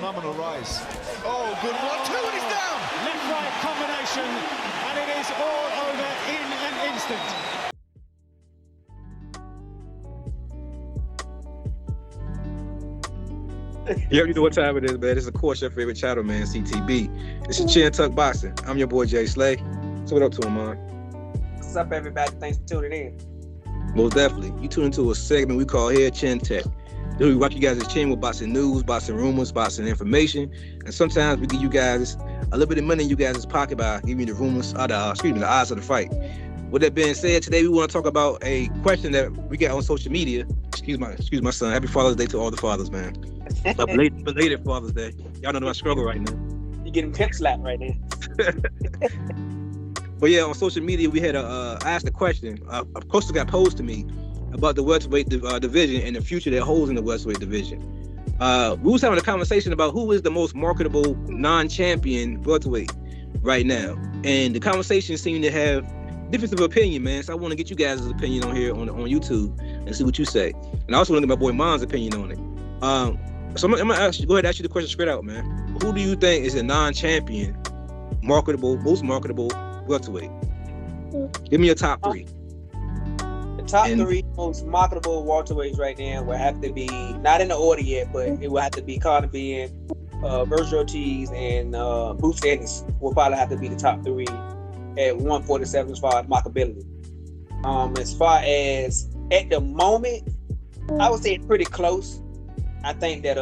phenomenal rise. Oh, good 1-2, and he's down. Left-right combination, and it is all over in an instant. You already know what time it is, man. This is, of course, your favorite channel, man, CTB. This is Chin Tuck Boxing. I'm your boy, Jay Slay. So what up to him, man? What's up, everybody? Thanks for tuning in. Most definitely. You tune into a segment we call here Chin Tech. We rock you guys' chin with boxing news, boxing rumors, boxing information, and sometimes we give you guys a little bit of money in you guys' pocket by giving you the rumors, the odds of the fight. With that being said, today we want to talk about a question that we got on social media. Excuse my son. Happy Father's Day to all the fathers, man. Belated Father's Day. Y'all know I struggle right now. You getting pimp slapped right now. But yeah, on social media, we had asked a question. Of course, it got posed to me about the welterweight division and the future that holds in the welterweight division. We was having a conversation about who is the most marketable non-champion welterweight right now, and the conversation seemed to have difference of opinion, man. So I want to get you guys' opinion on here on YouTube and see what you say. And I also want to get my boy Mon's opinion on it. So I'm gonna go ahead and ask you the question straight out, man. Who do you think is a non-champion, most marketable welterweight? Give me your top three. The top three most marketable welterweights right now will have to be, not in the order yet, but it will have to be Conor Benn, Virgil Ortiz, and Boots Ennis will probably have to be the top three at 147 as far as marketability. As far as at the moment, I would say it's pretty close. I think that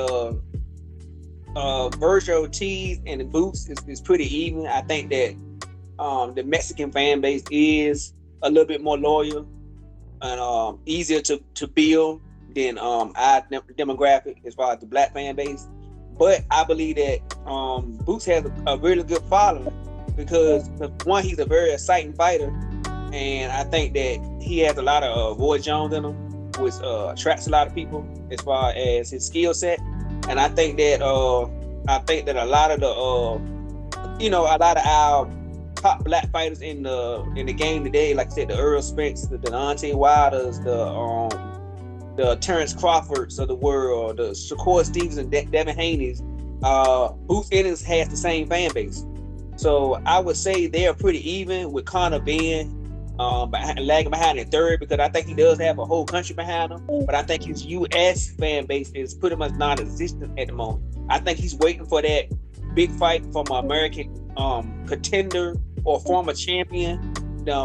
Virgil Ortiz and the Boots is pretty even. I think that the Mexican fan base is a little bit more loyal and easier to build than our demographic as far as the black fan base. But I believe that Boots has a really good following because one, he's a very exciting fighter, and I think that he has a lot of Roy Jones in him, which attracts a lot of people as far as his skill set. And I think that a lot of our top black fighters in the game today, like I said, the Earl Spence, the Deontay Wilders, the Terrence Crawfords of the world, the Shakur Stevens and Devin Haney's, Boots Ennis has the same fan base. So I would say they're pretty even with Conor Benn lagging behind in third because I think he does have a whole country behind him, but I think his U.S. fan base is pretty much non-existent at the moment. I think he's waiting for that big fight from an American contender or former champion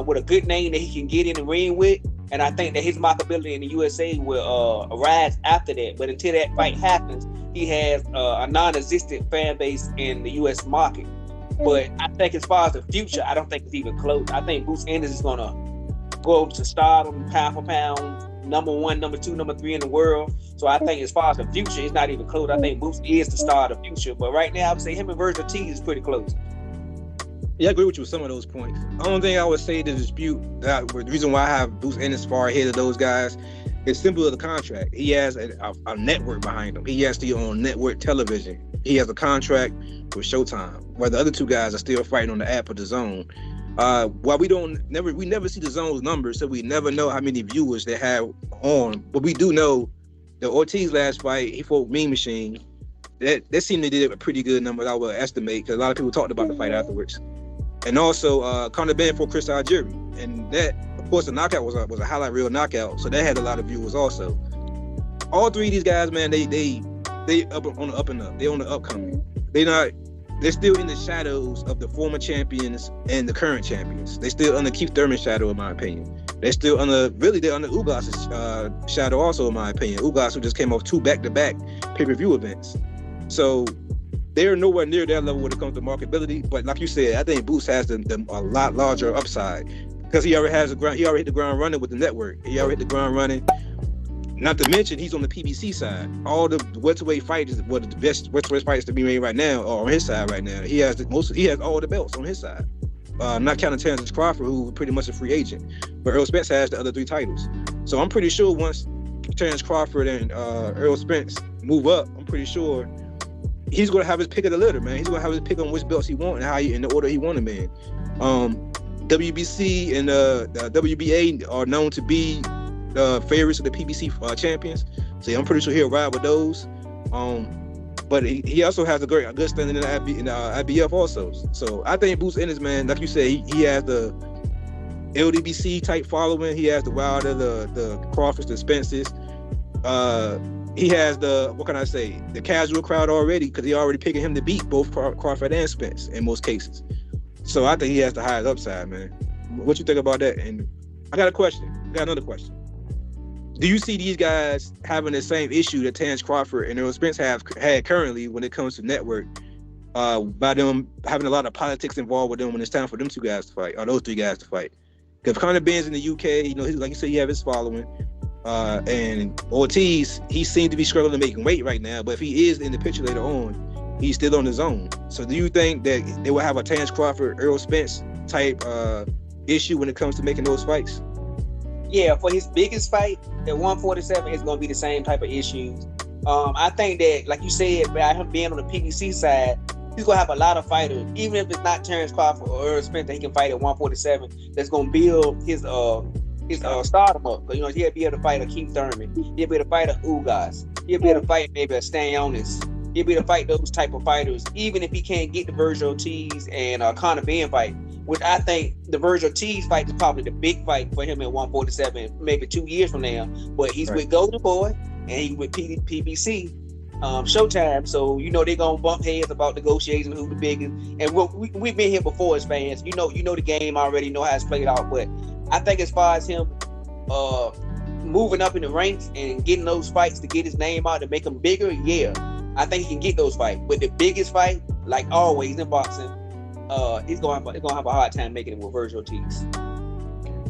with a good name that he can get in the ring with, and I think that his marketability in the USA will rise after that. But until that fight happens, he has a non-existent fan base in the U.S. market. But I think as far as the future, I don't think it's even close. I think Boots Ennis is going to go to stardom pound for pound, number one, number two, number three in the world. So I think as far as the future, it's not even close. I think Boots is the star of the future. But right now, I would say him and Virgil Ortiz is pretty close. Yeah, I agree with you with some of those points. The only thing I would say to dispute that the reason why I have Boots Ennis far ahead of those guys is simply the contract. He has a network behind him. He has to be on network television. He has a contract with Showtime, where the other two guys are still fighting on the app or the Zone. While we never see the Zone's numbers, so we never know how many viewers they have on. But we do know the Ortiz last fight, he fought Mean Machine. That seemed to do a pretty good number, I would estimate, because a lot of people talked about the fight afterwards. And also, Conor Benn fought Chris Algieri, and that, of course, the knockout was a highlight reel knockout, so that had a lot of viewers also. All three of these guys, man, they up on the up and up. They on the upcoming. They're still in the shadows of the former champions and the current champions. They still under Keith Thurman's shadow, in my opinion. They're under Ugas's shadow also, in my opinion. Ugas, who just came off 2 back-to-back pay-per-view events. So they're nowhere near that level when it comes to marketability. But like you said, I think Boots has a lot larger upside because he already hit the ground running with the network. He already hit the ground running. Not to mention, he's on the PBC side. All the welterweight fighters, the best welterweight fighters to be made right now are on his side right now. He has all the belts on his side. Not counting Terrence Crawford, who's pretty much a free agent. But Earl Spence has the other 3 titles. So I'm pretty sure once Terrence Crawford and Earl Spence move up, I'm pretty sure he's going to have his pick of the litter, man. He's going to have his pick on which belts he wants and in the order he want them in. WBC and the WBA are known to be favorites of the PBC champions. So yeah, I'm pretty sure he'll ride with those. but he also has a good standing in the IBF also. So I think Boots Ennis, man, like you said, he has the LDBC type following. He has the Wilder, the Crawfords, the Spences. He has the casual crowd already, because he already picking him to beat both Crawford and Spence in most cases. So I think he has the highest upside, man. What you think about that? And I got another question. Do you see these guys having the same issue that Terence Crawford and Errol Spence had currently when it comes to network, by them having a lot of politics involved with them when it's time for them two guys to fight, or those three guys to fight? Because Conor Ben's in the UK, like you said, he have his following. And Ortiz, he seemed to be struggling to make weight right now, but if he is in the picture later on, he's still on his own. So do you think that they will have a Terence Crawford, Errol Spence type issue when it comes to making those fights? Yeah, for his biggest fight at 147, it's going to be the same type of issues. I think that, like you said, by him being on the PBC side, he's going to have a lot of fighters, even if it's not Terence Crawford or Errol Spence that he can fight at 147, that's going to build his stardom up. Because, he'll be able to fight a Keith Thurman. He'll be able to fight a Ugas. He'll be able to fight maybe a Stanionis. He'll be able to fight those type of fighters, even if he can't get the Virgil Ortiz and Conor Ben fight, which I think the Virgil Ortiz fight is probably the big fight for him at 147, maybe 2 years from now. But he's with Golden Boy and he's with PBC, Showtime. So they're gonna bump heads about negotiations, who the biggest. And we've been here before as fans. You know the game already, know how it's played out. But I think as far as him moving up in the ranks and getting those fights to get his name out to make him bigger, yeah, I think he can get those fights. But the biggest fight, like always in boxing, he's gonna have a hard time making it with Virgil Ortiz.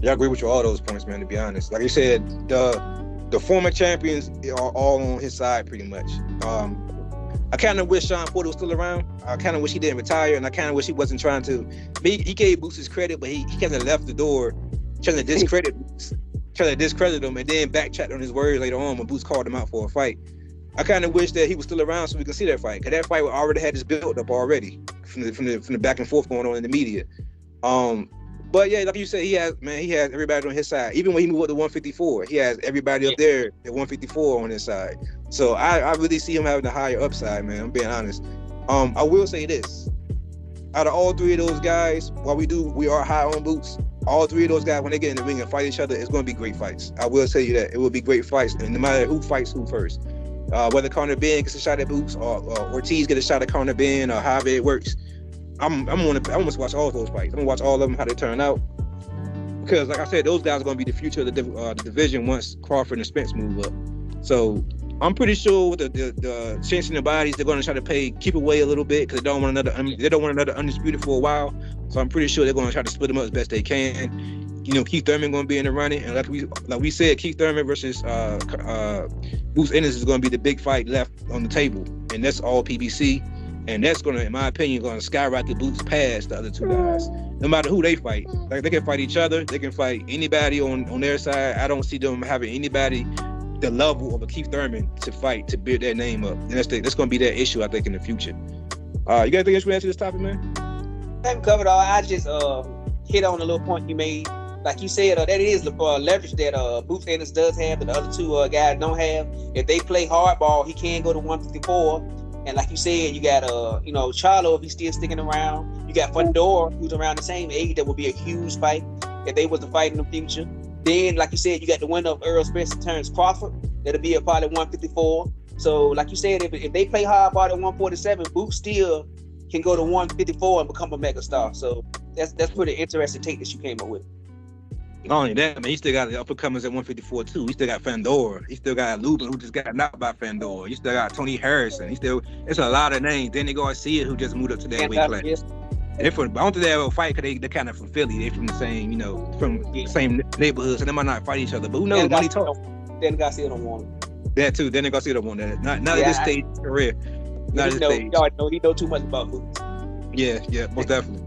Yeah, I agree with you all those points, man. To be honest, like you said, the former champions are all on his side pretty much. I kind of wish Sean Porter was still around. I kind of wish he didn't retire, and I kind of wish he wasn't trying to. He gave Boots his credit, but he kind of left the door trying to discredit him, and then backtracked on his words later on when Boots called him out for a fight. I kind of wish that he was still around so we could see that fight, because that fight already had this build up already from the back and forth going on in the media. But yeah, like you said, he has everybody on his side. Even when he moved up to 154, he has everybody up there at 154 on his side. So I really see him having a higher upside, man. I'm being honest. I will say this: out of all three of those guys, while we are high on Boots, all three of those guys, when they get in the ring and fight each other, it's going to be great fights. I will tell you that it will be great fights, and no matter who fights who first. Whether Conor Ben gets a shot at Boots or Ortiz gets a shot at Conor Ben, or however it works, I'm gonna watch all those fights. I'm gonna watch all of them, how they turn out, because like I said, those guys are gonna be the future of the division once Crawford and Spence move up. So I'm pretty sure with the changing the bodies, they're gonna try to keep away a little bit, because they don't want another undisputed for a while. So I'm pretty sure they're gonna try to split them up as best they can. Keith Thurman gonna be in the running, and like we said, Keith Thurman versus Boots Ennis is gonna be the big fight left on the table, and that's all PBC, and that's gonna, in my opinion, gonna skyrocket Boots past the other two guys. No matter who they fight, like they can fight each other, they can fight anybody on their side. I don't see them having anybody the level of a Keith Thurman to fight to build their name up, and that's gonna be their issue, I think, in the future. You got anything else you want to add to this topic, man? I haven't covered all. I just hit on a little point you made. Like you said, that is the leverage that Boots Ennis does have that the other two guys don't have. If they play hardball, he can go to 154. And like you said, you got Charlo, if he's still sticking around. You got Fundora, who's around the same age. That would be a huge fight if they was to fight in the future. Then, like you said, you got the winner of Errol Spence and Terence Crawford. That'll be a probably 154. So, like you said, if they play hardball at 147, Boots still can go to 154 and become a megastar. So that's pretty interesting take that you came up with. Not only that, man, he still got the uppercomers at 154 too. He still got Fandora. He still got Lubin, who just got knocked by Fandora. He still got Tony Harrison. It's a lot of names. Then they Garcia, who just moved up to that weight class. I don't think they ever fight, because they're kind of from Philly. They're from the same, the same neighborhood, so they might not fight each other. But who knows? Money talk. Then Garcia don't want him. That too. Then Garcia don't want that. Not at this stage of career. Not at this stage. He know too much about Boots. Yeah, most definitely.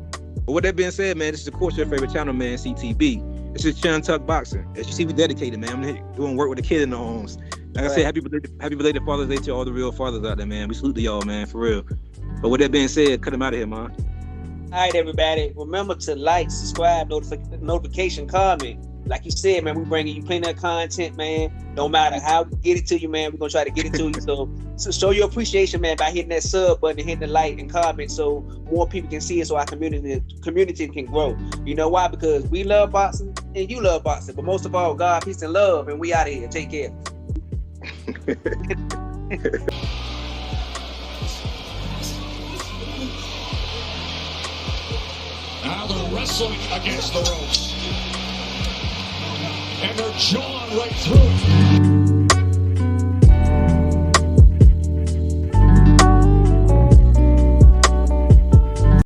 But with that being said, man, this is of course your favorite channel, man, CTB. This is Chun Tuck Boxing. As you see, we dedicated, man. I'm here doing work with a kid in the homes. Like I said, happy belated Father's Day to all the real fathers out there, man. We salute to y'all, man, for real. But with that being said, cut him out of here, man. All right, everybody. Remember to like, subscribe, notification, comment. like you said, man, we bringing you plenty of content, man. No matter how we get it to you, man, we're gonna try to get it to you. So show your appreciation, man, by hitting that sub button and hitting the like and comment, so more people can see it, so our community can grow. You know why? Because we love boxing and you love boxing, but most of all, God, peace and love, and we out of here. Take care. Now they're wrestling against the ropes. And they're jawing right through it.